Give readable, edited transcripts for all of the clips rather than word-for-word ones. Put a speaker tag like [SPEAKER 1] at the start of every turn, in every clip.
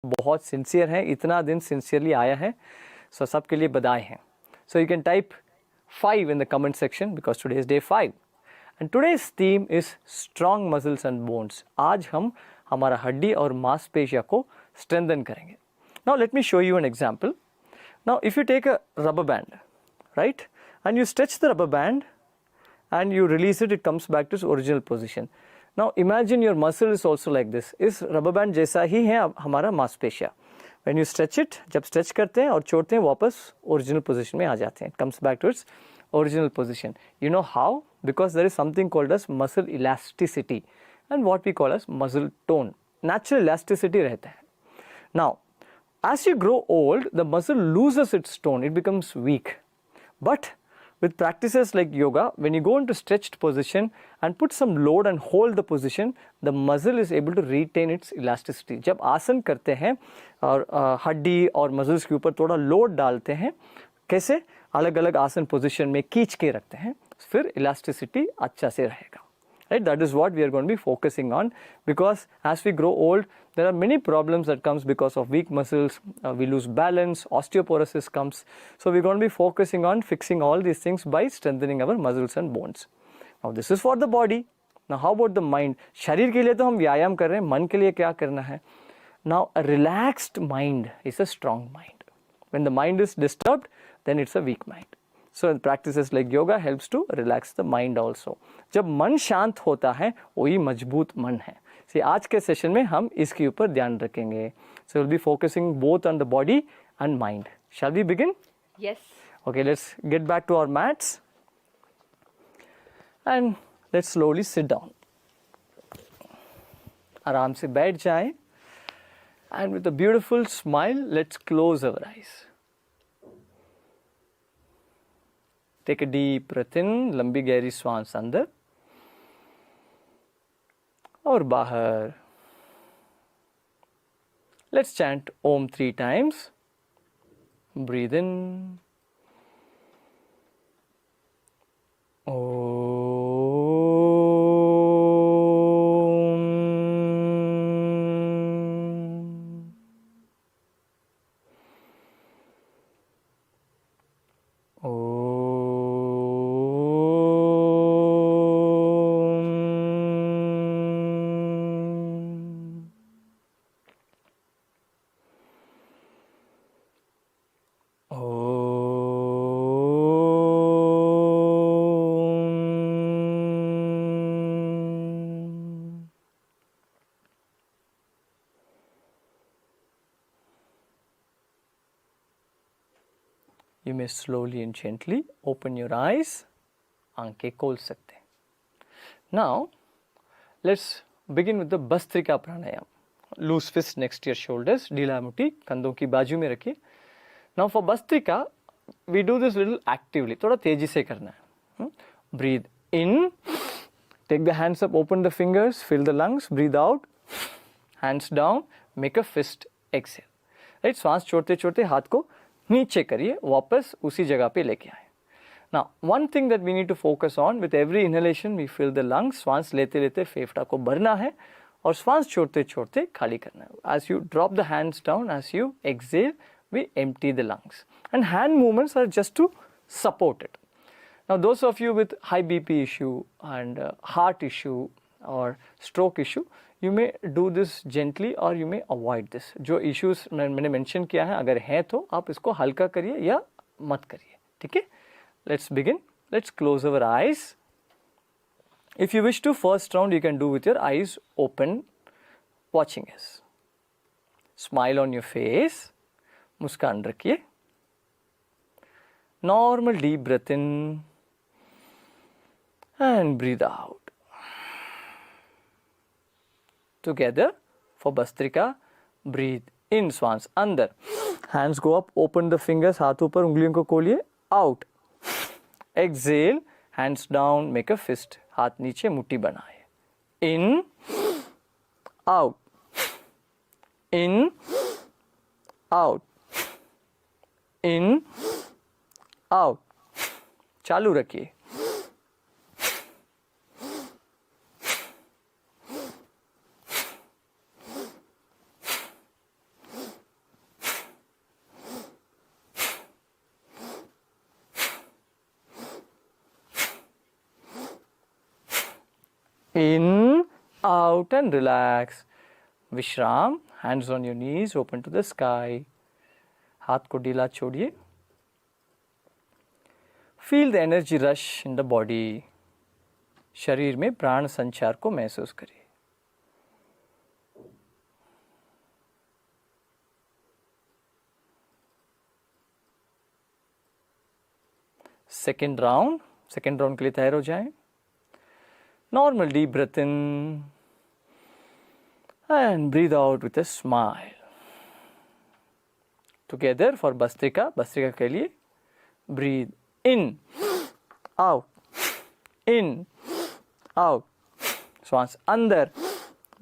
[SPEAKER 1] बहुत सिंसियर है, इतना दिन सिंसियरली आया है, सो सबके लिए बधाई हैं. So you can type 5 in the comment section because today is day 5 and today's theme is strong muscles and bones. आज हम हमारा हड्डी और मांसपेशियों को strengthen करेंगे. Now let me show you an example. Now if you take a rubber band, right, and you stretch the rubber band and you release it, it comes back to its original position. Now imagine your muscle is also like this. इस rubber band जैसा ही है हमारा मांसपेशियाँ. When you stretch it, जब stretch करते हैं और छोड़ते हैं वापस original position में आ जाते हैं. It comes back to its original position. You know how? Because there is something called as muscle elasticity and what we call as muscle tone. Natural elasticity रहता है. Now, as you grow old, the muscle loses its tone. It becomes weak. But with practices like yoga, when you go into stretched position and put some load and hold the position, the muscle is able to retain its elasticity. जब आसन करते हैं और हड्डी और muscles के ऊपर थोड़ा लोड डालते हैं, कैसे अलग अलग आसन पोजीशन में खींच के रखते हैं, फिर इलास्टिसिटी अच्छा से रहेगा. Right? That is what we are going to be focusing on, because as we grow old, there are many problems that comes because of weak muscles. We lose balance, osteoporosis comes. So we're going to be focusing on fixing all these things by strengthening our muscles and bones. Now this is for the body. Now how about the mind? शरीर के लिए तो हम व्यायाम कर रहे हैं, मन के लिए क्या करना है? Now a relaxed mind is a strong mind. When the mind is disturbed, then it's a weak mind. So practices like yoga helps to relax the mind also. जब मन शांत होता है वही मजबूत मन है. See, आज के सेशन में हम इसके ऊपर ध्यान रखेंगे. So we'll be focusing both on the body and mind. Shall we begin?
[SPEAKER 2] Yes.
[SPEAKER 1] Okay, let's get back to our mats and let's slowly sit down. आराम से बैठ जाएं and with a beautiful smile, let's close our eyes. Take a deep breath in, लंबी गहरी श्वास अंदर और बाहर. Let's chant Om 3 times. Breathe in. You may slowly and gently open your eyes. आंखें खोल सकते हैं. Now, let's begin with the Bhastrika Pranayam. Loose fist next to your shoulders. ढीला मुट्ठी कंधों की बाजू में रखिए. Now for Bhastrika, we do this little actively. थोड़ा तेजी से करना है. Breathe in. Take the hands up, open the fingers, fill the lungs. Breathe out. Hands down. Make a fist. Exhale. Right? श्वास छोड़ते छोड़ते हाथ को नीचे करिए, वापस उसी जगह पे लेके आए. Now, one thing that we need to focus on, with every inhalation we fill the lungs. श्वास लेते लेते फेफड़ा को भरना है और श्वास छोड़ते छोड़ते खाली करना है. As you drop the hands down, as you exhale, we empty the lungs. And hand movements are just to support it. Now, those of you with high BP issue and heart issue or stroke issue, you may do this gently or you may avoid this. जो issues मैंने mention किया है, अगर हैं तो आप इसको हल्का करिए या मत करिए. ठीक है? Let's begin. Let's close our eyes. If you wish to, first round you can do with your eyes open, watching us. Smile on your face. मुस्कान रखिए. Normal deep breath in and breathe out. Together for Bhastrika, breathe in, श्वास अंदर. Hands go up, open the fingers, हाथ ऊपर, उंगलियों को खोलिए. Out. Exhale, hands down, make a fist. हाथ नीचे, मुट्ठी बनाए. In, out. In, out. In, out. चालू रखिए. In, out and relax. विश्राम, hands on your knees, open to the sky. हाथ को ढीला छोड़िए. Feel the energy rush in the body. शरीर में प्राण संचार को महसूस करिए. सेकेंड राउंड के लिए तैयार हो जाएं. Normal deep breath in and breathe out with a smile. Together for Bhastrika के लिए breathe in, out, in, out. श्वास अंदर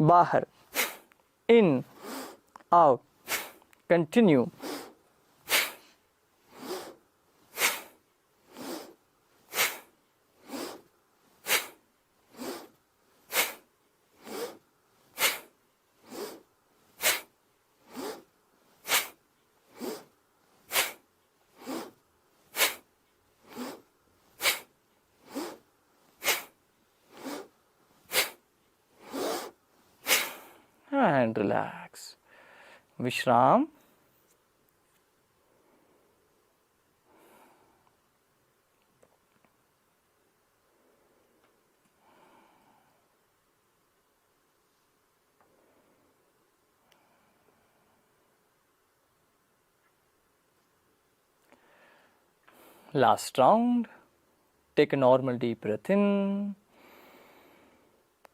[SPEAKER 1] बाहर, in, out. Continue. And relax. Vishram. Last round. Take a normal deep breath in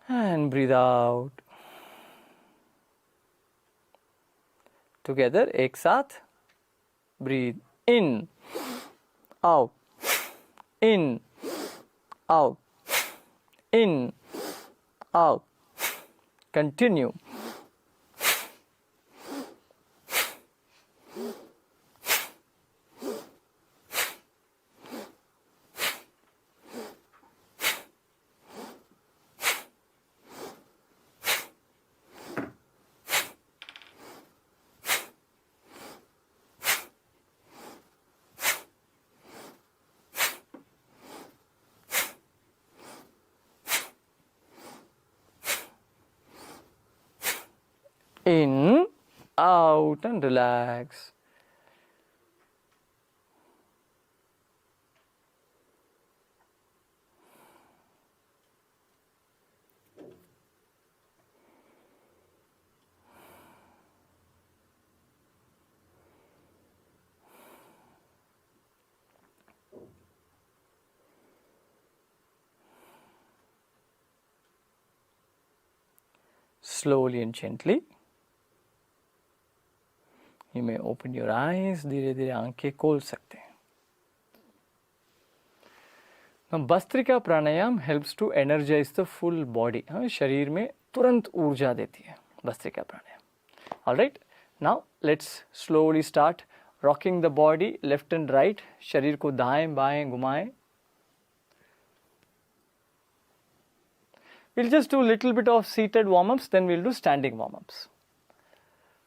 [SPEAKER 1] and breathe out. Together, एक साथ. Breathe in, out, in, out, in, out. Continue. In, out and relax. Slowly and gently. You may open your eyes. धीरे धीरे आंखें खोल सकते हैं. Now, bhastrika pranayama helps to energize the full body. शरीर में तुरंत ऊर्जा देती है भस्त्रिका प्राणायाम. All right. Now let's slowly start rocking the body left and right. शरीर को दाएं बाएं घुमाएं. We'll just do a little bit of seated warm-ups, then we'll do standing warm-ups.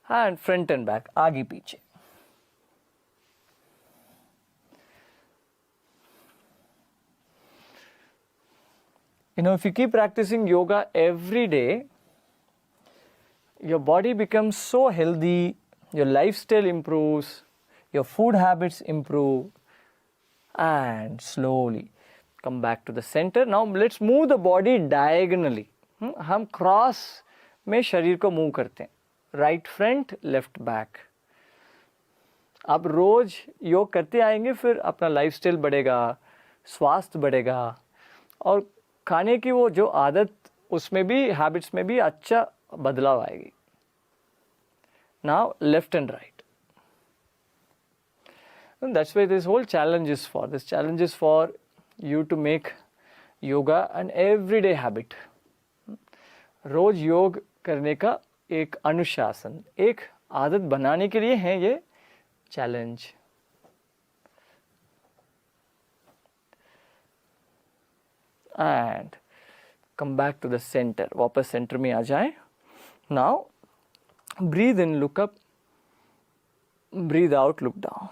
[SPEAKER 1] And front and back, आगे पीछे. You know, if you keep practicing yoga every day, your body becomes so healthy, your lifestyle improves, your food habits improve, and slowly come back to the center. Now let's move the body diagonally. हम cross में शरीर को move करते हैं. Right front, left back. आप रोज योग करते आएंगे, फिर अपना लाइफस्टाइल बढ़ेगा, स्वास्थ्य बढ़ेगा, और खाने की वो जो आदत, उसमें भी, हैबिट्स में भी अच्छा बदलाव आएगी. Now left and right. That's why this whole challenge is for. This challenge is for you to make yoga an everyday habit. रोज योग करने का एक अनुशासन, एक आदत बनाने के लिए है ये challenge. And come back to the centre. वापस सेंटर में आ जाए. Now breathe in, look up. Breathe out, look down.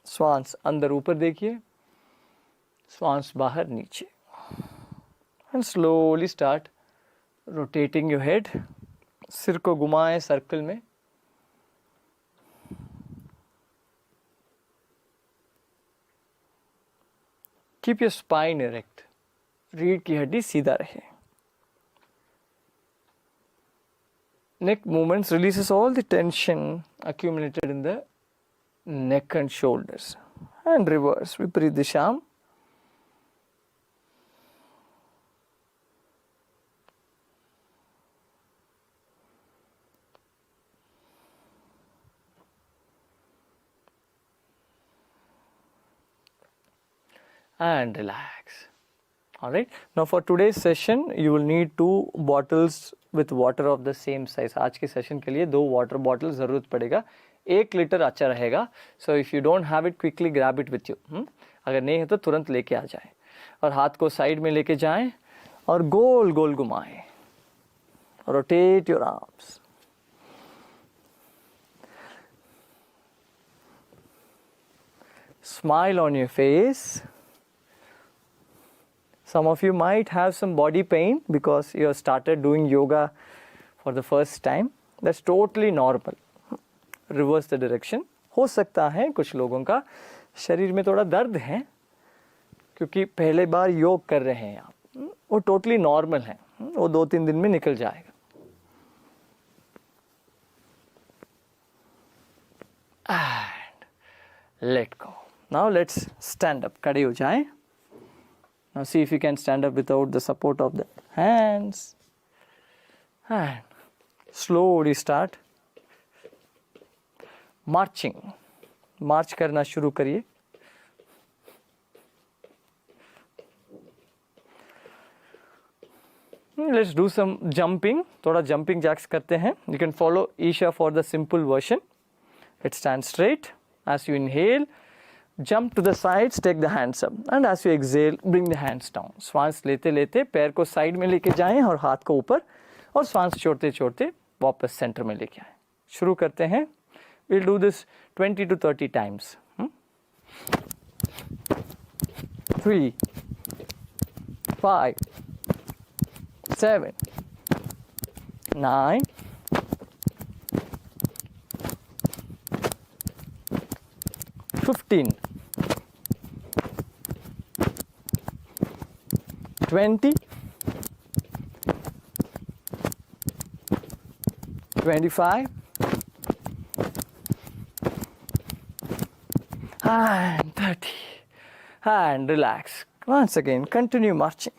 [SPEAKER 1] श्वास अंदर ऊपर देखिए, श्वास बाहर नीचे. and slowly start rotating your head. सिर को घुमाएं सर्कल में. Keep your spine erect. रीढ़ की हड्डी सीधा रहे. Neck movements releases all the tension accumulated in the neck and shoulders. And reverse, viparit disham. And relax. Alright, now for today's session you will need 2 bottles with water of the same size. आज के session के लिए 2 water bottle ज़रूरत पड़ेगा. 1 litre अच्छा रहेगा. So if you don't have it, quickly grab it with you. अगर नहीं है तो तुरंत लेके आ जाएं और हाथ को साइड में लेके जाएं और गोल गोल घुमाएं. Rotate your arms. Smile on your face. Some of you might have some body pain because you have started doing yoga for the first time. That's totally normal. Reverse the direction. हो सकता है कुछ लोगों का शरीर में थोड़ा दर्द है क्योंकि पहले बार योग कर रहे हैं आप. वो totally normal है. वो 2-3 दिन में निकल जाएगा. And let go. Now let's stand up. खड़े हो जाएं. Now see if you can stand up without the support of the hands. And slowly start marching. March करना शुरू करिए. Let's do some jumping. थोड़ा jumping jacks करते हैं. You can follow Isha for the simple version. Let's stand straight. As you inhale, jump to the sides, take the hands up, and as you exhale, bring the hands down. श्वास लेते लेते पैर को side में लेके जाएं और हाथ को ऊपर, और श्वास छोड़ते छोड़ते वापस सेंटर में लेके आएं. शुरू करते हैं. We'll do this 20 to 30 times. 3, 5, 7, 9, 15, 20, 25, and 30. And relax. Once again, continue marching.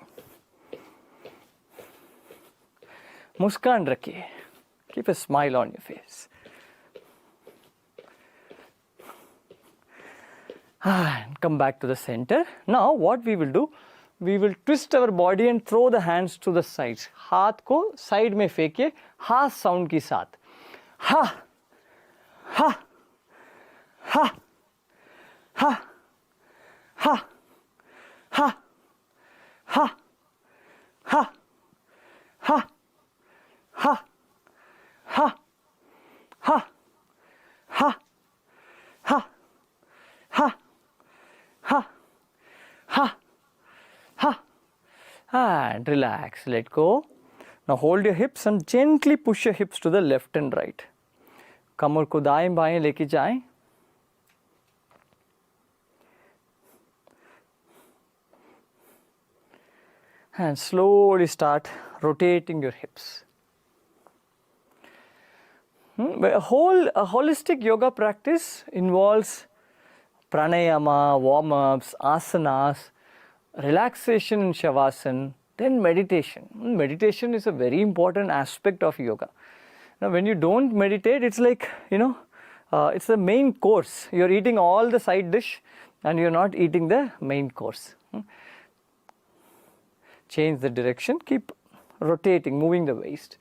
[SPEAKER 1] मुस्कान रखिए. Keep a smile on your face. And come back to the center. Now what we will do, we will twist our body and throw the hands to the sides. हाथ को side में फेंकिए हा sound के साथ. हा हा हा हा हा हा हा हा ha ha ha ha ha ha ha ha ha ha and relax, let go. Now hold your hips and gently push your hips to the left and right. कमर को दाएं बाएं लेके जाएं. And slowly start rotating your hips. A holistic yoga practice involves pranayama, warm-ups, asanas, relaxation in shavasana, then meditation. Meditation is a very important aspect of yoga. Now, when you don't meditate, it's like, it's the main course. You're eating all the side dish and you're not eating the main course. Change the direction, keep rotating, moving the waist.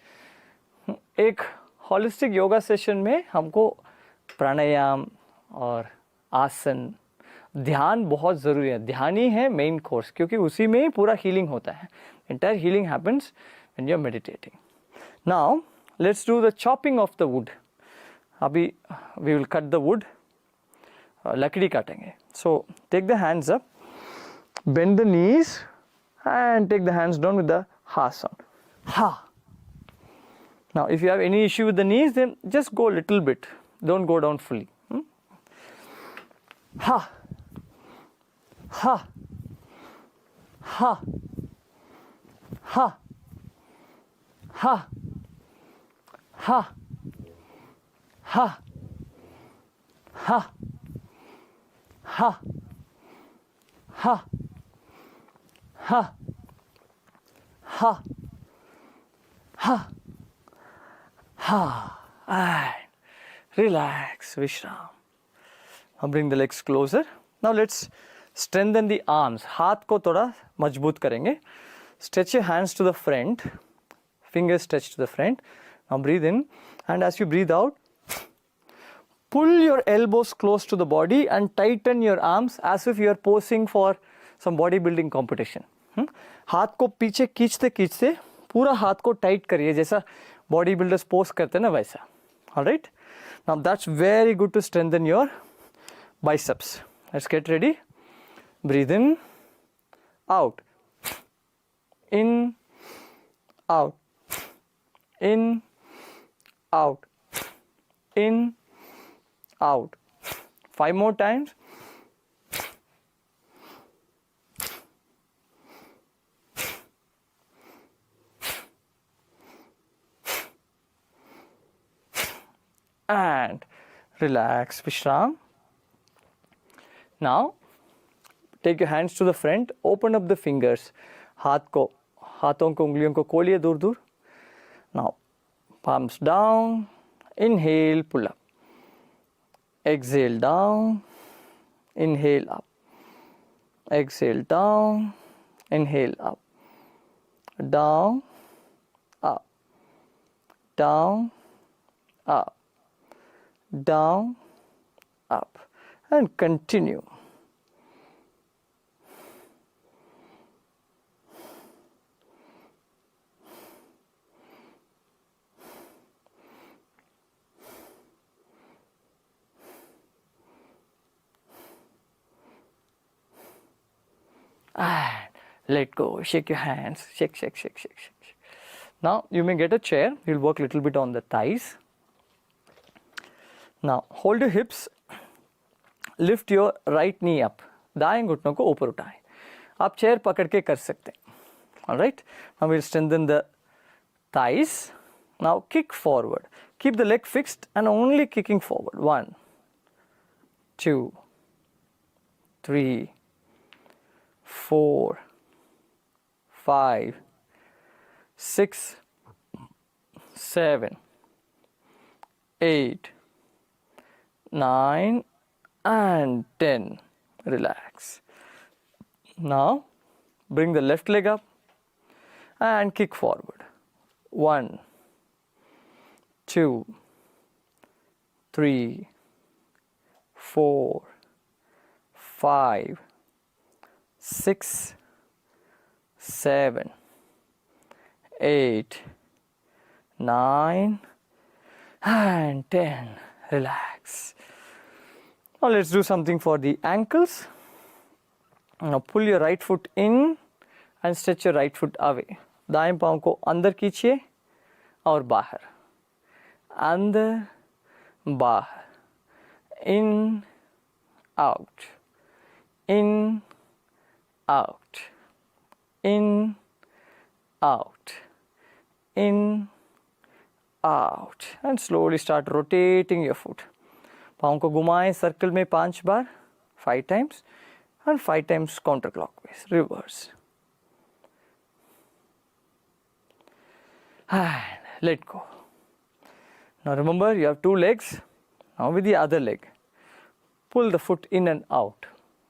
[SPEAKER 1] एक holistic yoga session में हमको प्राणायाम और आसन, ध्यान बहुत ज़रूरी है. ध्यान ही है मेन कोर्स, क्योंकि उसी में ही पूरा हीलिंग होता है. Entire healing happens when you are meditating. Now, let's do the chopping of the wood. अभी we will cut the wood. लकड़ी काटेंगे. So, take the hands up, bend the knees and take the hands down with the ha sound. Ha. Now, if you have any issue with the knees, then just go a little bit. Don't go down fully. Ha. Ha. Ha. Ha. Ha. Ha. Ha. Ha. Ha. Ha. Ha. Ha. Ha. Ha. And relax, Vishram. Now bring the legs closer. Now let's strengthen the arms. हाथ को थोड़ा मजबूत करेंगे. Stretch your hands to the front. Fingers stretch to the front. Now breathe in, and as you breathe out, pull your elbows close to the body and tighten your arms as if you are posing for some bodybuilding competition. हाथ को पीछे खींचते खींचते पूरा हाथ को tight करिए, जैसा बॉडी बिल्डर्स पोज करते हैं ना वैसा. Alright. Now that's very good to strengthen your biceps. Let's get ready. Breathe in, out, in, out, in, out, in, out. 5 more times. And relax, Vishram. Now take your hands to the front, open up the fingers. हाथों को उंगलियों को खोलिए दूर दूर. Now palms down, inhale, pull up. Exhale down, inhale up. Exhale down, inhale up. Down, up. Down, up. Down, up. And continue. And let go. Shake your hands. Shake, shake, shake, shake, shake. Now you may get a chair. You'll work a little bit on the thighs. Now hold your hips. Lift your right knee up. दाएं घुटनों को ऊपर उठाएं. आप chair पकड़ के कर सकते हैं. All right. Now we'll strengthen the thighs. Now kick forward. Keep the leg fixed and only kicking forward. 1, 2, 3, 4, 5, 6, 7, 8, 9 and 10. Relax. Now bring the left leg up and kick forward. 1, 2, 3, 4, 5, 6, 7, 8, 9 and 10. Relax. Now let's do something for the ankles. Now pull your right foot in and stretch your right foot away. दाएं पाँव को अंदर खींचिए और बाहर. अंदर, बाहर. In, out. In, out. In, out. In, out. And slowly start rotating your foot. पाँव को घुमाएं सर्कल में 5 बार, 5 times, and 5 times counterclockwise, reverse. And let go. Now remember, you have 2 legs. Now with the other leg, pull the foot in and out.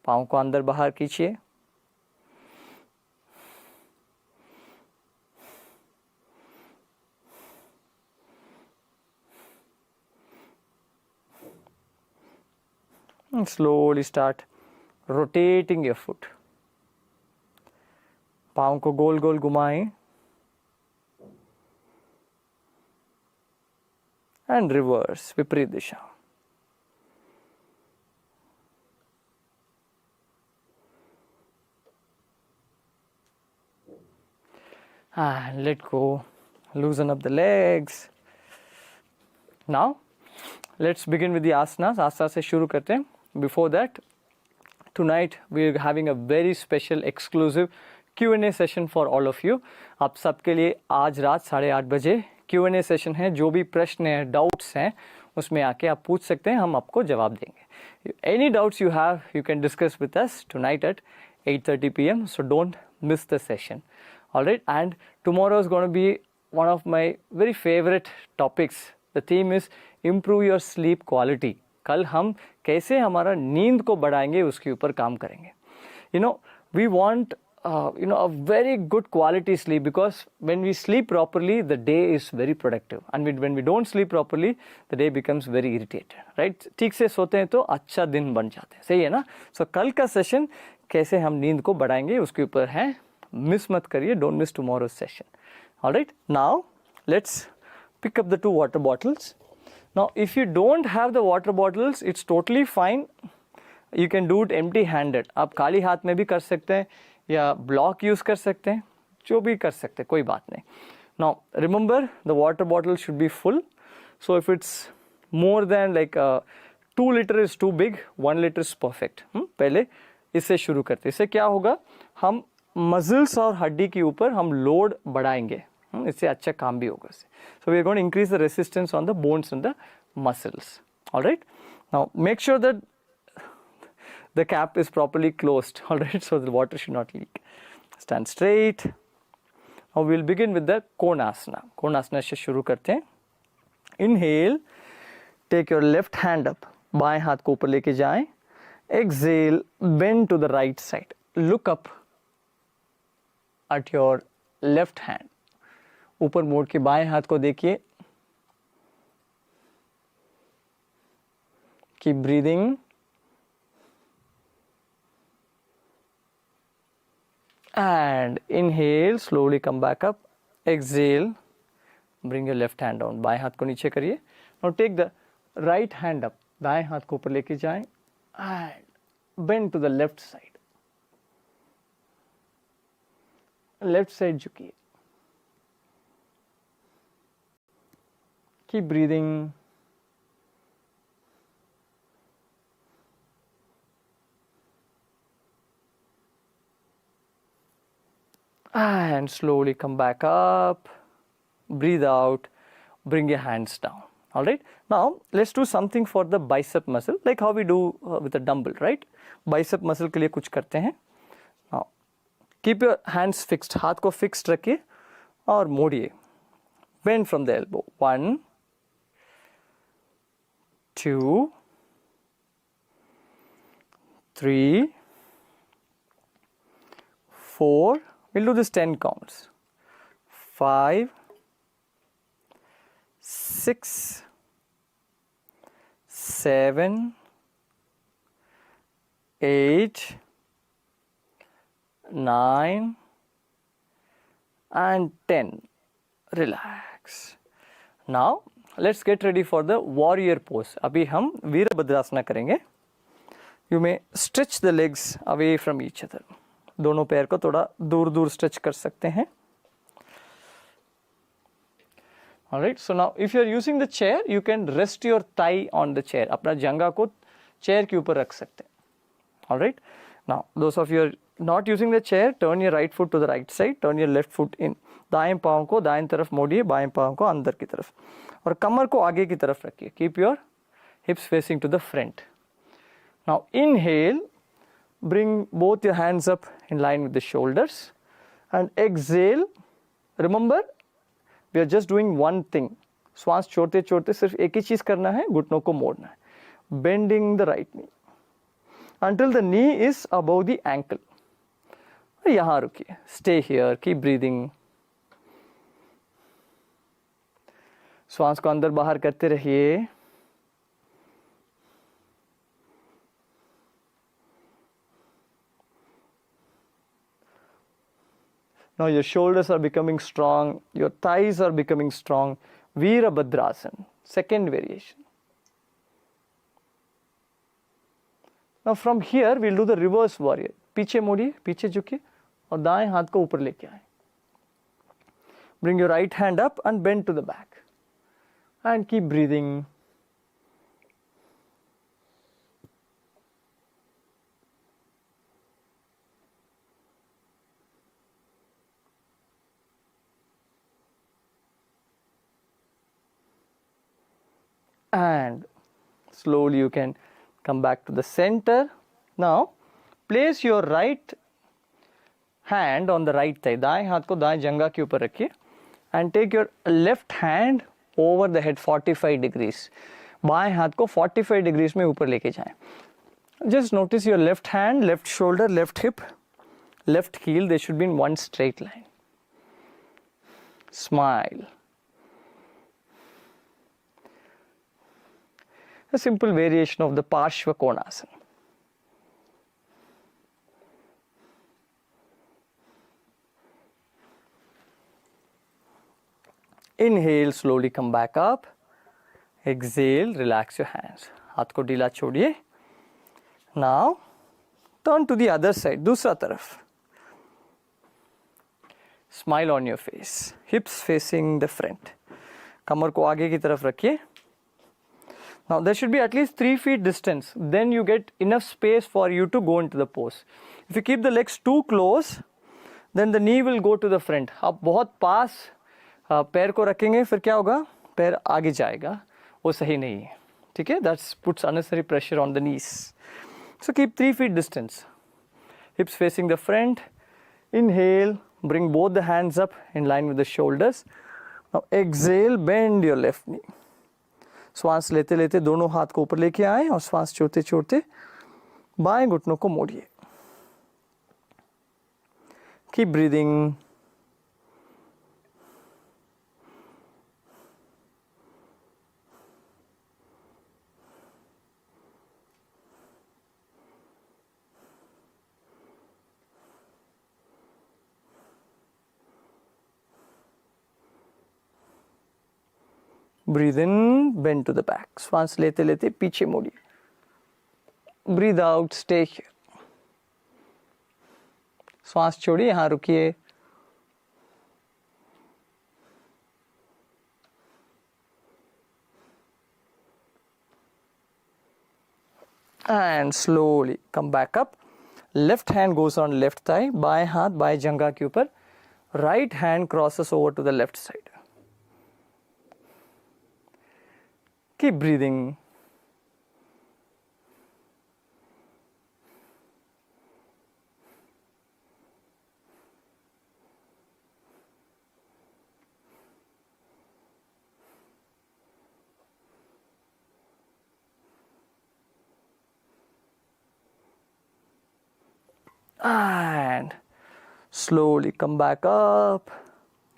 [SPEAKER 1] पाँव को अंदर बाहर खींचिए. And slowly start rotating your foot. पाँव को गोल गोल घुमाएं. And reverse, विपरीत दिशा. and let go. Loosen up the legs. Now let's begin with the asanas. आस्ता से शुरू करते हैं. Before that, tonight we are having a very special exclusive Q&A session for all of you. आप सबके लिए आज रात 8:30 बजे Q&A session है. जो भी प्रश्न हैं, डाउट्स हैं, उसमें आके आप पूछ सकते हैं, हम आपको जवाब देंगे. Any doubts you have, you can discuss with us tonight at 8:30 p.m. So don't miss the session. All right, and tomorrow is going to be one of my very favorite topics. The theme is improve your sleep quality. कल हम कैसे हमारा नींद को बढ़ाएंगे उसके ऊपर काम करेंगे. We want a very good quality sleep, because when we sleep properly, the day is very productive, and when we don't sleep properly, the day becomes very irritated, right? ठीक से सोते हैं तो अच्छा दिन बन जाते हैं, सही है ना? So कल का सेशन कैसे हम नींद को बढ़ाएंगे उसके ऊपर है. मिस मत करिए, don't miss tomorrow's session. All right, now let's pick up the 2 water bottles. Now if you don't have the water bottles, it's totally fine. You can do it empty handed. आप खाली हाथ में भी कर सकते हैं या ब्लॉक यूज़ कर सकते हैं, जो भी कर सकते हैं, कोई बात नहीं. Now remember, the water bottle should be full. So if it's more than like 2 liter is too big, 1 liter is perfect. पहले इससे शुरू करते हैं. इससे क्या होगा, हम मसल्स और हड्डी के ऊपर हम लोड बढ़ाएंगे. इससे अच्छा काम भी होगा. So we are going to increase the resistance on the bones and the muscles. All right. Now make sure that the cap is properly closed. All right, so the water should not leak. Stand straight. Now we'll begin with the Konasana. Konasana से शुरू करते हैं. Inhale. Take your left hand up. बाएं हाथ को ऊपर लेके जाएं. Exhale. Bend to the right side. Look up at your left hand. ऊपर मोड़ के बाएं हाथ को देखिए. Keep breathing. And inhale, slowly come back up. Exhale, bring your left hand down. बाएं हाथ को नीचे करिए. Now take the right hand up. दाएं हाथ को ऊपर लेके जाएं. And bend to the left side. Left side झुकिए. Keep breathing. And slowly come back up. Breathe out. Bring your hands down. All right. Now let's do something for the bicep muscle, like how we do with a dumbbell, right? Bicep muscle के लिए कुछ करते हैं. Now keep your hands fixed. हाथ को fixed रखिए और मोड़िए. Bend from the elbow. 1, 2, 3, 4. We'll do this 10 counts. 5, 6, 7, 8, 9, and 10. Relax. Now let's get ready for the warrior pose. अभी हम वीरभद्रासना करेंगे. You may stretch the legs away from each other. दोनों पैर को थोड़ा दूर दूर स्ट्रेच कर सकते हैं. All right, so now if you are using the chair, you can rest your thigh on the chair. अपना जंघा को चेयर के ऊपर रख सकते हैं. All right, now those of you are not using the chair, turn your right foot to the right side, turn your left foot in. दाएं पाँव को दाएं तरफ मोड़िए, बाएं पाँव को अंदर की तरफ, और कमर को आगे की तरफ रखिए. Keep your hips facing to the front. Now inhale. Bring both your hands up in line with the shoulders, and exhale. Remember, we are just doing one thing. श्वास छोड़ते छोड़ते सिर्फ एक ही चीज करना है, घुटनों को मोड़ना है. Bending the right knee until the knee is above the ankle. यहाँ रुकिए. Stay here. Keep breathing. श्वास को अंदर बाहर करते रहिए. Now your shoulders are becoming strong, your thighs are becoming strong. Veerabhadrasana, second variation. Now from here we'll do the reverse warrior. पीछे मोड़िए, पीछे झुकिए और दाएं हाथ को ऊपर लेके आए. Bring your right hand up and bend to the back. And keep breathing. And slowly you can come back to the center. Now place your right hand on the right thigh. दाएं हाथ को दाएं जंघा के ऊपर रखिए and take your left hand over the head 45 degrees. बाएं हाथ को 45 degrees में ऊपर लेके जाएं. Just notice your left hand, left shoulder, left hip, left heel, they should be in one straight line. Smile. A simple variation of the Parshva Konasana. Inhale, slowly come back up. Exhale, relax your hands. हाथ को ढीला छोड़िए. Now, turn to the other side, दूसरा तरफ. Smile on your face. Hips facing the front. कमर को आगे की तरफ रखिए. Now, there should be at least 3 feet distance. Then you get enough space for you to go into the pose. If you keep the legs too close, then the knee will go to the front. आप बहुत पास पैर को रखेंगे फिर क्या होगा, पैर आगे जाएगा, वो सही नहीं है. ठीक है, that puts unnecessary pressure on the knees. So keep 3 feet distance. Hips facing the front. Inhale, bring both the hands up in line with the shoulders. Now exhale, bend your left knee. श्वास लेते लेते दोनों हाथ को ऊपर लेके आए और श्वास छोड़ते छोड़ते बाएं घुटनों को मोड़िए. Keep breathing. Breathe in, bend to the back. श्वास लेते लेते पीछे मोड़िए. Breathe out, stay here. श्वास छोड़िए, यहाँ रुकिए. And slowly come back up. Left hand goes on left thigh. बाएं हाथ बाएं जंघा के ऊपर. Right hand crosses over to the left side. Keep breathing. And slowly come back up.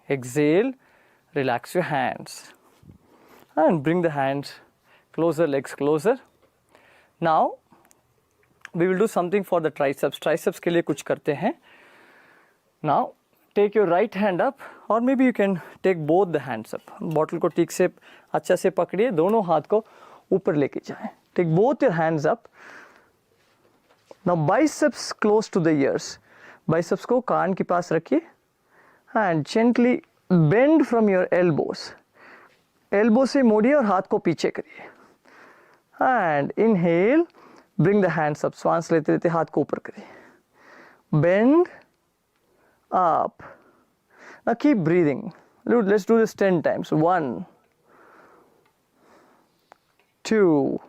[SPEAKER 1] Exhale, relax your hands. And bring the hands closer, legs closer. Now, we will do something for the triceps. Triceps के लिए कुछ करते हैं. Now, take your right hand up or maybe you can take both the hands up. Bottle को ठीक से अच्छा से पकड़िए, दोनों हाथ को ऊपर लेके जाएं. Take both your hands up. Now, biceps close to the ears. Biceps को कान के पास रखिए and gently bend from your elbows. Elbow से मोड़िए और हाथ को पीछे करिए. And inhale, bring the hands up. श्वास लेते लेते हाथ को ऊपर करिए. Bend up. Now keep breathing. Let's do this 10 times. 1, 2,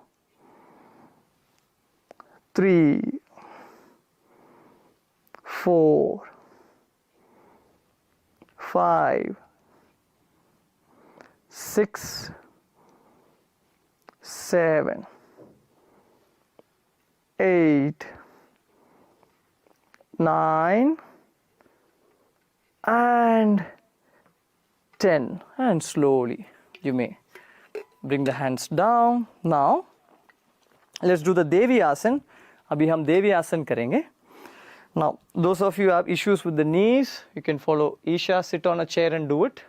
[SPEAKER 1] 3, 4, 5, 6, 7, 8, 9, and 10. And slowly you may bring the hands down. Now let's do the Devi Asana. अभी हम देवी आसन करेंगे. Now those of you who have issues with the knees, you can follow Isha, sit on a chair and do it.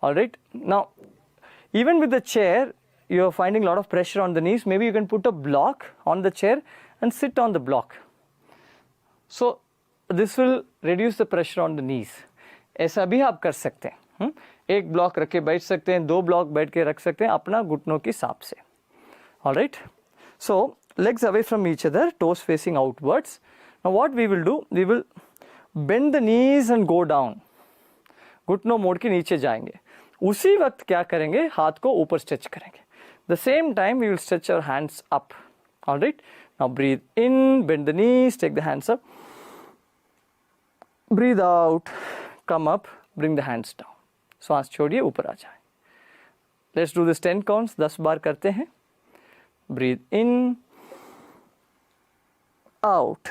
[SPEAKER 1] Alright. Now even with the chair, you are finding a lot of pressure on the knees. Maybe you can put a block on the chair and sit on the block. So this will reduce the pressure on the knees. ऐसा भी आप कर सकते हैं. एक block रख के बैठ सकते हैं, 2 ब्लॉक बैठ के रख सकते हैं अपना घुटनों के हिसाब से. Alright, so legs away from each other, toes facing outwards. Now what we will do, we will bend the knees and go down. घुटनों मोड़ के नीचे जाएंगे. उसी वक्त क्या करेंगे, हाथ को ऊपर स्ट्रेच करेंगे. The same time we will stretch our hands up. All right, now breathe in, bend the knees, take the hands up. Breathe out, come up, bring the hands down. श्वास छोड़िए, ऊपर आ जाए. Let's do this 10 counts. 10 बार करते हैं. Breathe in, out,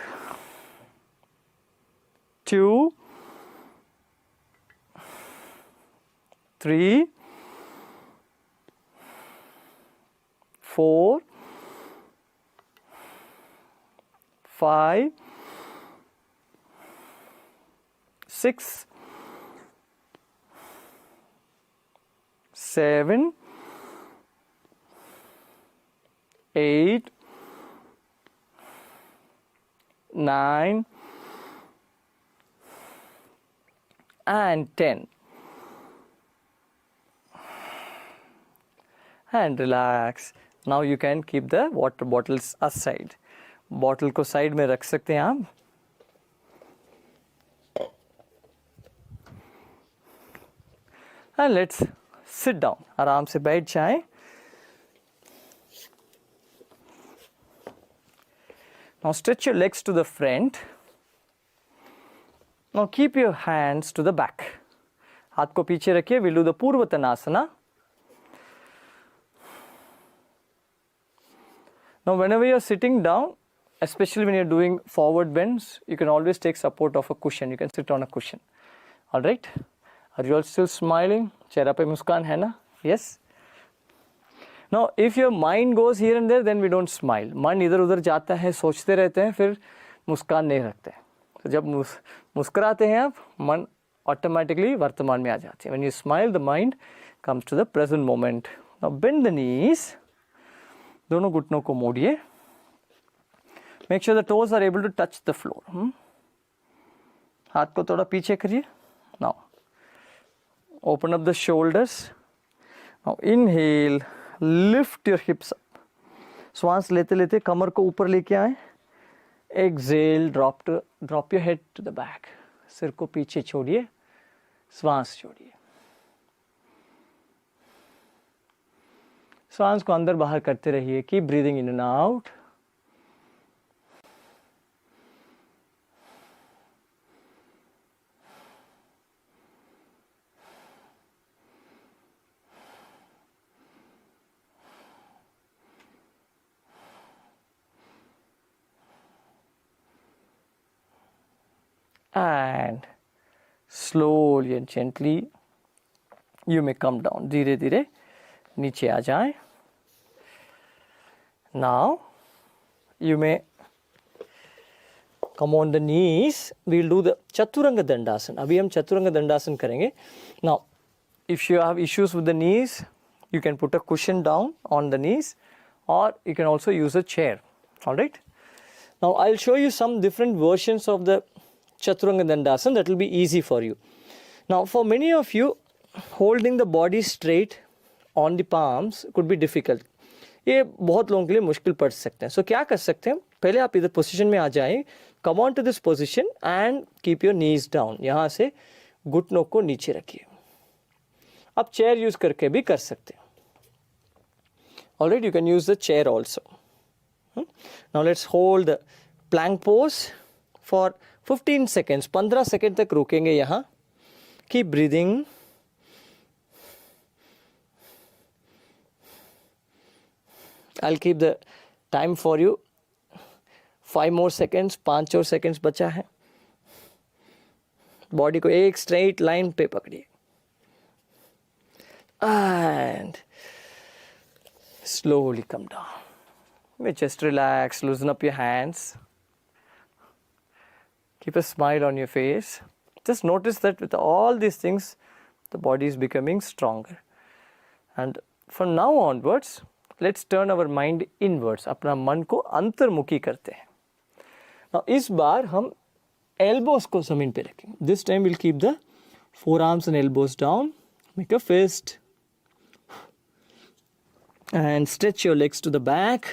[SPEAKER 1] 2, 3, 4, 5, 6, 7, 8, 9 and 10. And relax. Now you can keep the water bottles aside. Bottle को side में रख सकते हैं आप. And let's sit down. आराम से बैठ जाएं. Now stretch your legs to the front. Now keep your hands to the back. हाथ को पीछे रखिए. We'll do the Purvatanasana. Now whenever you are sitting down, especially when you are doing forward bends, you can always take support of a cushion. You can sit on a cushion. All right? Are you all still smiling? चेहरा पे मुस्कान है ना? Yes? Now if your mind goes here and there, then we don't smile. मन इधर उधर जाता है, सोचते रहते हैं, फिर मुस्कान नहीं रखते. तो जब मुस्कुराते हैं आप, मन automatically वर्तमान में आ जाती है. When you smile, the mind comes to the present moment. Now bend the knees. दोनों घुटनों को मोड़िए. Make sure the toes are able to touch the floor. हाथ को थोड़ा पीछे करिए. Now open up the shoulders. Now inhale, lift your hips up. श्वास लेते लेते कमर को ऊपर लेके आए. Exhale, drop your head to the back. सिर को पीछे छोड़िए. श्वास छोड़िए. श्वास को अंदर बाहर करते रहिए. Keep breathing in and out. And slowly and gently you may come down. धीरे धीरे नीचे आ जाएं. Now you may come on the knees. We'll do the Chaturanga Dandasana. अभी हम चतुरंग दंडासन करेंगे. Now if you have issues with the knees, you can put a cushion down on the knees, or you can also use a chair. All right. Now I'll show you some different versions of the Chaturanga Dandasana that will be easy for you. Now for many of you, holding the body straight on the palms could be difficult. ये बहुत लोगों के लिए मुश्किल पड़ सकते हैं. So क्या कर सकते हैं, पहले आप इधर पोजीशन में आ जाएं. Come on to this position and keep your knees down. यहाँ से घुटनों को नीचे रखिए. आप चेयर यूज करके भी कर सकते हैं. Alright, you can use the chair also. Now let's hold the plank pose for 15 seconds. 15 second तक रुकेंगे यहाँ. Keep breathing. I'll keep the time for you. 5 more seconds. 5 और seconds बचा है. बॉडी को एक स्ट्रेट लाइन पे पकड़िए. And slowly come down. Just relax. Loosen up your hands. Keep a smile on your face. Just notice that with all these things, the body is becoming stronger. And from now onwards, let's turn our mind inwards. अपना मन को अंतर्मुखी करते हैं. Now इस बार हम elbows को ज़मीन पे रखेंगे. This time we'll keep the Forearms and elbows down. Make a fist. And stretch your legs to the back.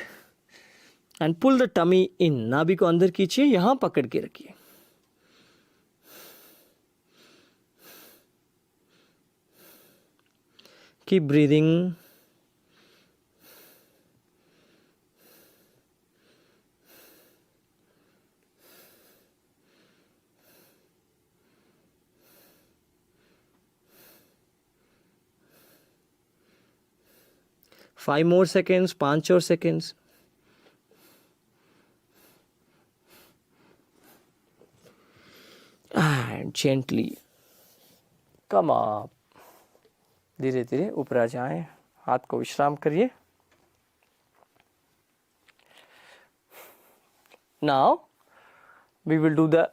[SPEAKER 1] And pull the tummy in. नाभि को अंदर खींचिए, यहाँ पकड़ के रखिए. Keep breathing. Five more seconds, 5 और seconds. And gently come up. धीरे धीरे ऊपर आ जाएं. हाथ को विश्राम करिए. Now we will do the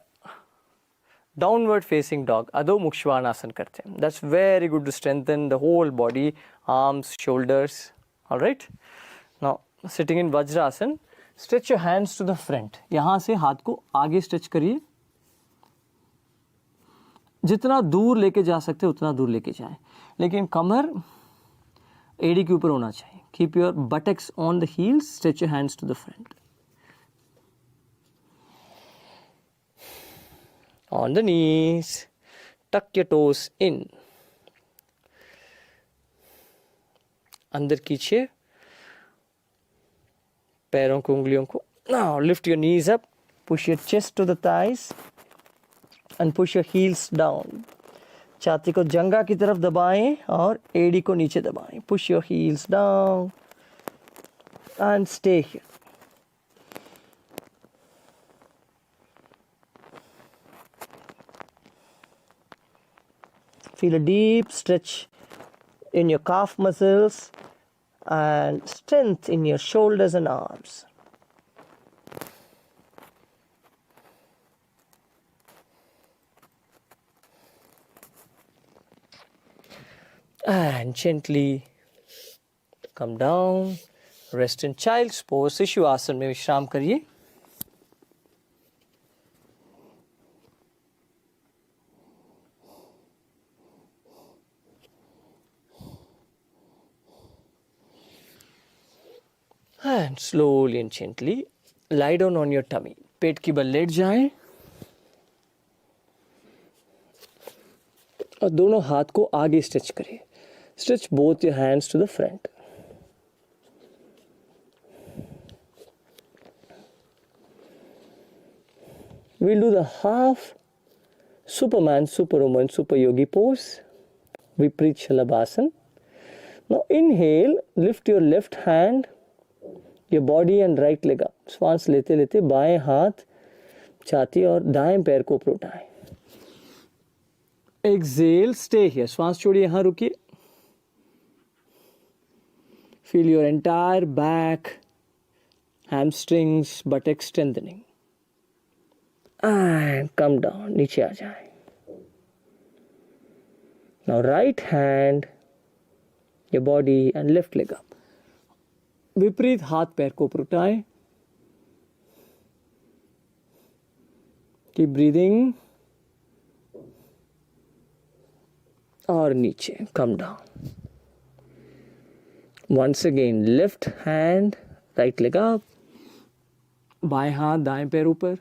[SPEAKER 1] downward facing dog. Adho Mukha Svanasana करते हैं. That's very good to strengthen the whole body, arms, shoulders. All right. Now sitting in Vajrasana, stretch your hands to the front. यहाँ से हाथ को आगे stretch करिए. जितना दूर लेके जा सकते उतना दूर लेके जाएं, लेकिन कमर एड़ी के ऊपर होना चाहिए. Keep your buttocks on the heels. Stretch your hands to the front. On the knees. Tuck your toes in. अंदर खींचिए पैरों को, उंगलियों को. Now lift your knees up. Push your chest to the thighs. And push your heels down. छाती को जंघा की तरफ दबाएं और एड़ी को नीचे दबाएं. Push your heels down and stay here. Feel a deep stretch in your calf muscles and strength in your shoulders and arms. And gently come down. Rest in child's pose. शिशु आसन में विश्राम करिए. And slowly and gently lie down on your tummy. पेट की बल late जाएं और दोनों हाथ को आगे स्ट्रेच करिए. Stretch both your hands to the front. We'll do the half Superman, Superwoman, Super Yogi pose. Viparit Shalabhasana. Now inhale, lift your left hand, your body and right leg up. श्वास लेते लेते बाएं हाथ छाती और दाएं पैर को ऊपर उठाएं. Exhale, stay here. श्वास छोड़िए, यहाँ रुकिए. Feel your entire back, hamstrings, buttocks strengthening. And come down. नीचे आ जाएं. Now right hand, your body and left leg up. विपरीत हाथ पैर को ऊपर उठाएं. Keep breathing. और नीचे. Come down. Once again, left hand, right leg up. बाएं हाथ दाएं पैर ऊपर.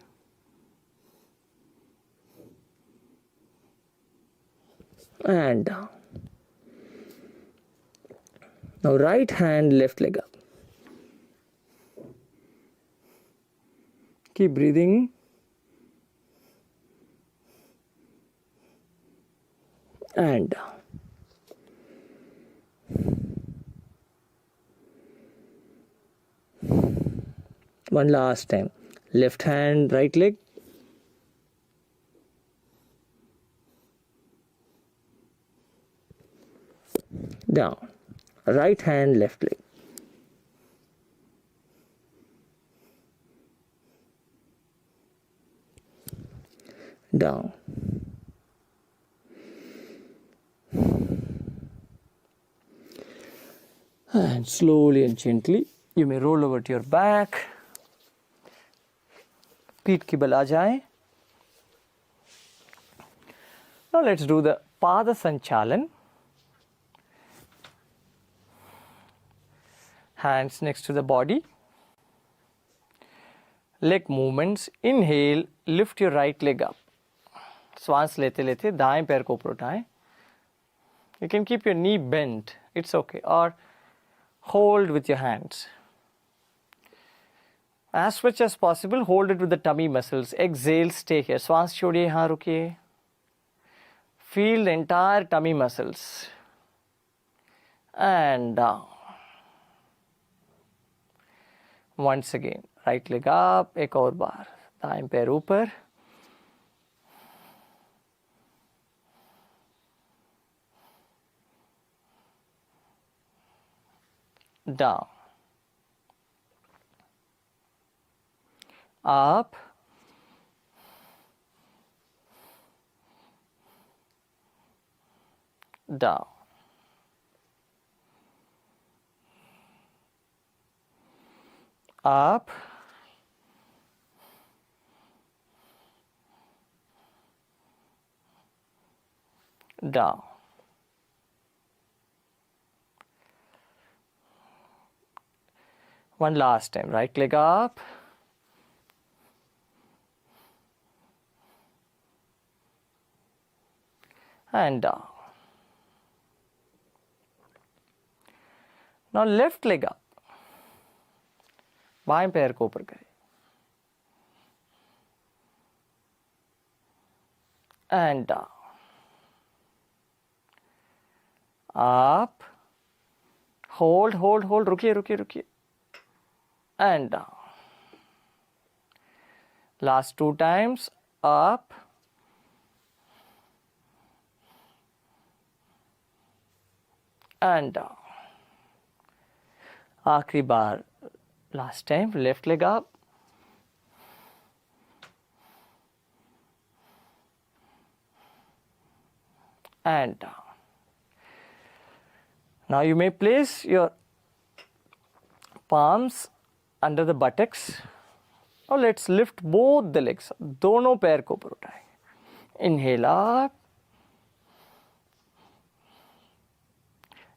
[SPEAKER 1] And down. Now right hand, left leg up. Keep breathing. And down. One last time. Left hand, right leg. Down. Right hand, left leg. Down. And slowly and gently, you may roll over to your back. पीठ की बल आ जाए. Now let's do the पाद संचालन, hands next to the body, leg movements, inhale, lift your right leg up, श्वास लेते लेते दाएं पैर को ऊपर उठाएं, you can keep your knee bent, it's okay, or hold with your hands. As much as possible, hold it with the tummy muscles. Exhale, stay here. श्वास छोड़िए, यहाँ रुकिए. Feel the entire tummy muscles. And down. Once again, right leg up. एक और बार. दाएं पैर ऊपर. Down. Up. Down. Up. Down. One last time, right leg up. And down. Now left leg up. बाएं पैर को ऊपर करें. And down. Up. Hold, hold, hold. रुकिए, रुकिए, रुकिए. And down. Last 2 times. Up. And down. आखिरी बार. Last time, left leg up. And down. Now you may place your palms under the buttocks. Now let's lift both the legs. दोनों पैर को ऊपर उठाएं. Inhale up.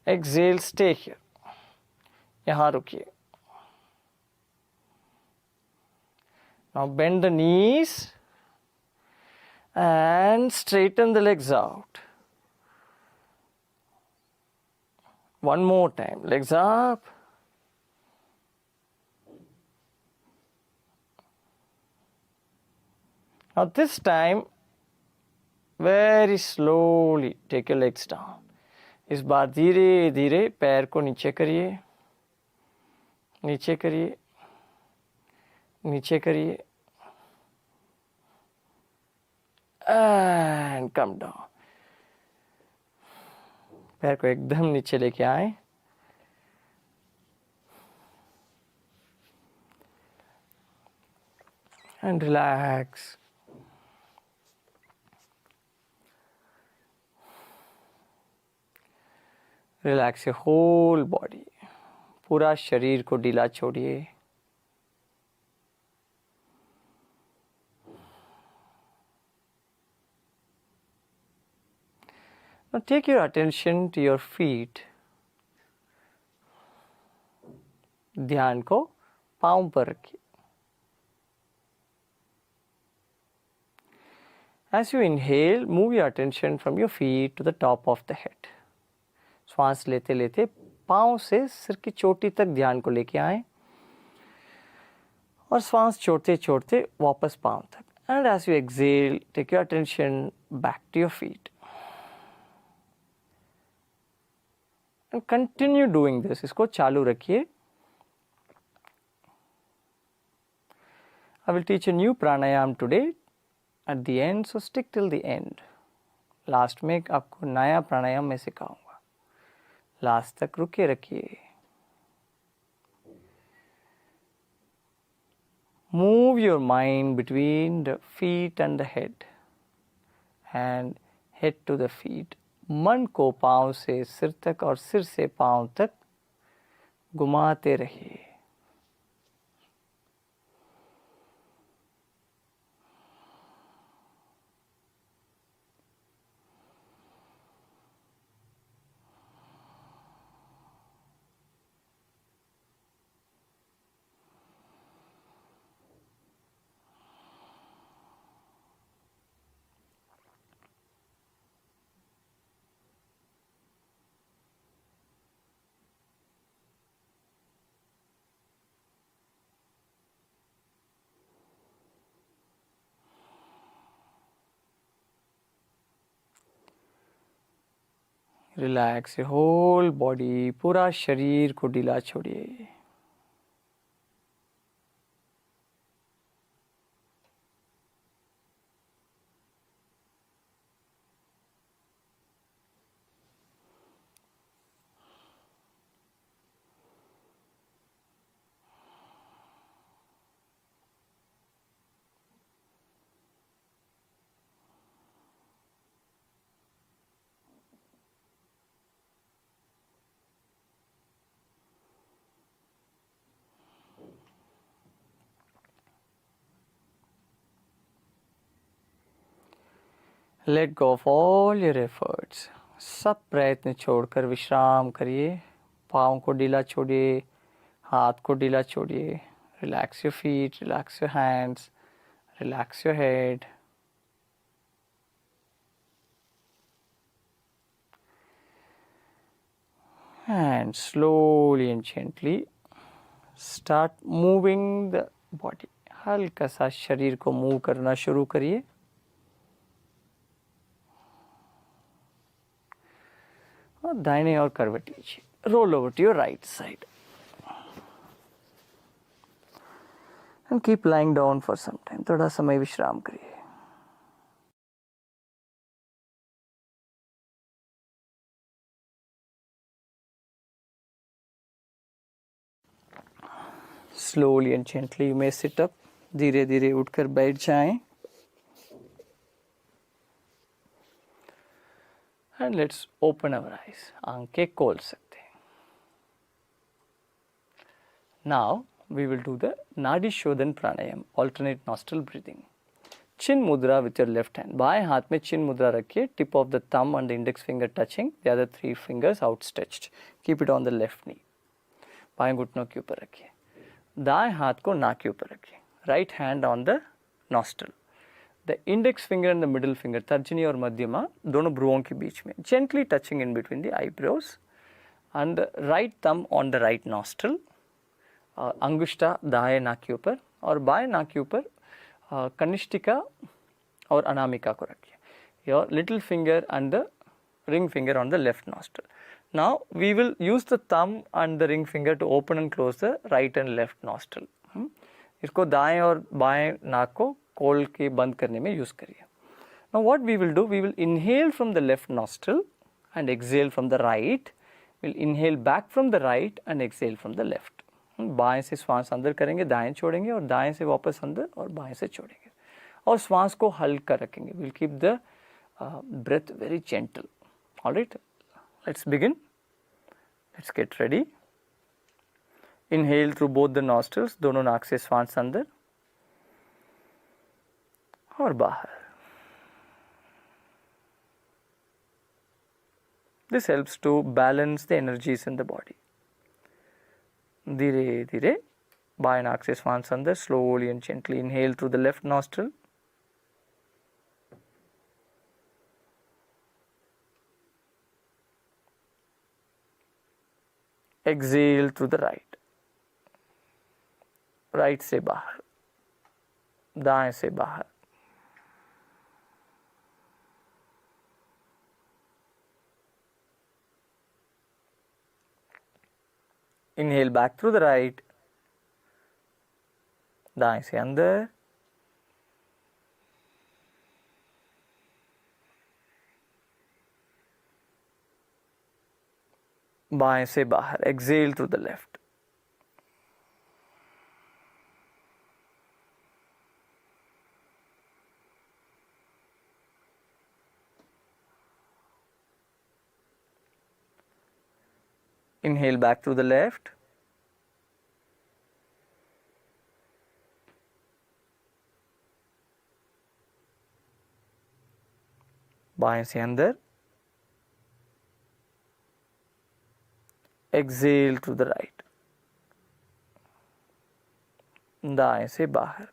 [SPEAKER 1] Exhale, stay here. यहाँ रुकिए. Now bend the knees and straighten the legs out. One more time. Legs up. Now this time, very slowly take your legs down. इस बार धीरे धीरे पैर को नीचे करिए, नीचे करिए, नीचे करिए. And come down. पैर को एकदम नीचे लेके आए. And relax. Relax your whole body. पूरा शरीर को ढीला छोड़िए. Now take your attention to your feet. ध्यान को पांव पर रखिए. As you inhale, move your attention from your feet to the top of the head. श्वास लेते लेते पांव से सिर की चोटी तक ध्यान को लेके आए और श्वास छोड़ते छोड़ते वापस पांव तक. And as you exhale, take your attention back to your feet. And continue doing this. इसको चालू रखिए. I will teach a new pranayam today at the end, so stick till the end. Last में आपको नया प्राणायाम मैं सिखाऊंगा. Last तक रुके रखिए. Move your mind between the feet and the head and head to the feet. मन को पांव से सिर तक और सिर से पांव तक घुमाते रहिए. रिलैक्स योर होल बॉडी, पूरा शरीर को ढीला छोड़िए। Let go of all your efforts. सब प्रयत्न छोड़कर विश्राम करिए। पाँव को ढीला छोड़िए, हाथ को ढीला छोड़िए। Relax your feet, relax your hands, relax your head. And slowly and gently start moving the body. हल्का सा शरीर को मूव करना शुरू करिए। और दाहिने और करवट लीजिए। Roll over to your right side and keep lying down for some time. थोड़ा समय विश्राम करिए। Slowly and gently you may sit up. धीरे धीरे उठकर बैठ जाएं। And let's open our eyes. आंखें खोल सकते हैं। Now we will do the Nadi Shodhan Pranayam, alternate nostril breathing. Chin mudra with your left hand. बाएं हाथ में chin mudra रखिए, tip of the thumb and the index finger touching, the other 3 fingers outstretched. Keep it on the left knee. बाएं घुटनों के ऊपर रखिए। दाएं हाथ को नाक के ऊपर रखिए। Right hand on the nostril. The index finger and the middle finger, तर्जनी और मध्यमा, दोनों भ्रुवों के बीच में, gently touching in between the eyebrows, and the right thumb on the right nostril. अंगुष्ठा दाएं नाक के ऊपर और बाएं नाक के ऊपर कनिष्ठिका और अनामिका को रखिए। Your little finger and the ring finger on the left nostril. Now we will use the thumb and the ring finger to open and close the right and left nostril. इसको दाएं और बाएं नाक को खोल के बंद करने में यूज करिए. Now what we will do, we will inhale from the left nostril and exhale from the right. We'll inhale back from the right and exhale from the left. बाएं से श्वास अंदर करेंगे, दाएं छोड़ेंगे, और दाएं से वापस अंदर और बाएं से छोड़ेंगे, और श्वास को हल्का रखेंगे. We'll keep the breath very gentle. All right, let's begin. Let's get ready. Inhale through both the nostrils, दोनों नाक से श्वास अंदर और बाहर. This helps to balance the energies in the body. धीरे धीरे बाएं नाक से श्वास अंदर, slowly and gently inhale through the left nostril. Exhale through the right. Right से बाहर, दाएं से बाहर. Inhale back through the right, दाएं से अंदर, बाएं से बाहर. Exhale through the left. Inhale back through the left. बाएं से अंदर. Exhale through the right. दाएं से बाहर.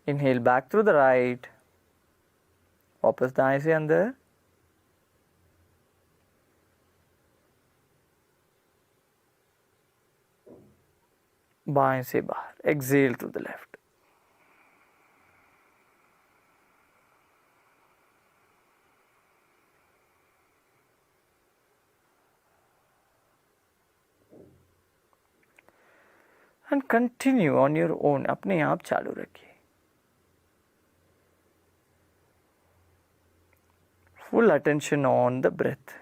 [SPEAKER 1] Inhale back through the right. वापस दाएं से अंदर. बाएं से बाहर, exhale to the left. And continue on your own, अपने आप चालू रखिए। Full attention on the breath.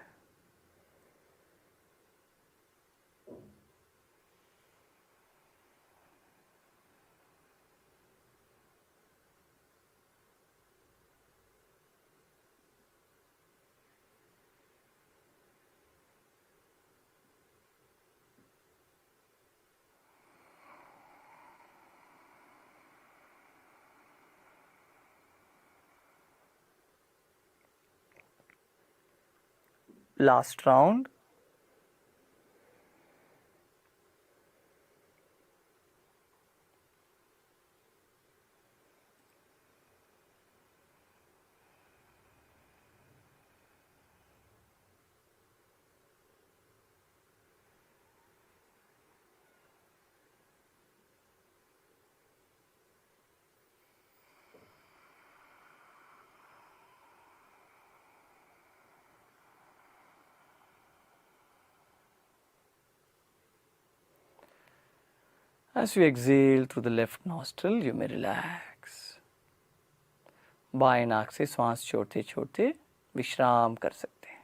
[SPEAKER 1] Last round. As you exhale through the left nostril, you may relax. बाएं नाक से श्वास छोड़ते छोड़ते विश्राम कर सकते हैं।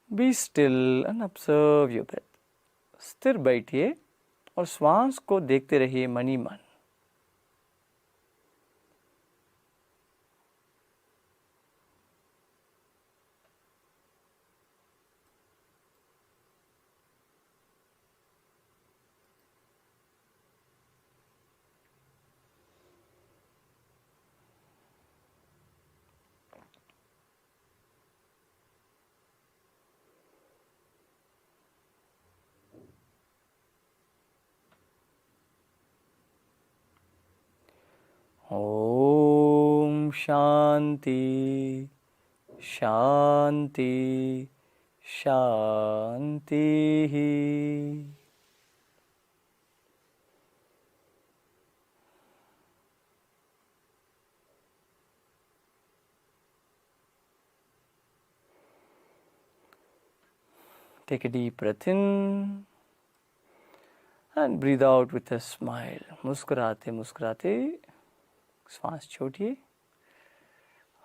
[SPEAKER 1] Be still and observe your breath. स्थिर बैठिए और श्वास को देखते रहिए मन ही मन। ओम शांति शांति शांति। Take a deep breath in and breathe out with a smile. मुस्कुराते मुस्कुराते श्वास छोड़िए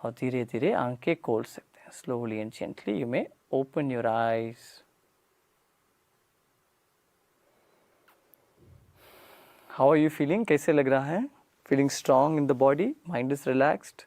[SPEAKER 1] और धीरे धीरे आंखें खोल सकते हैं। Slowly and gently you may open your eyes. How are you feeling? कैसे लग रहा है? Feeling strong in the body? Mind is relaxed?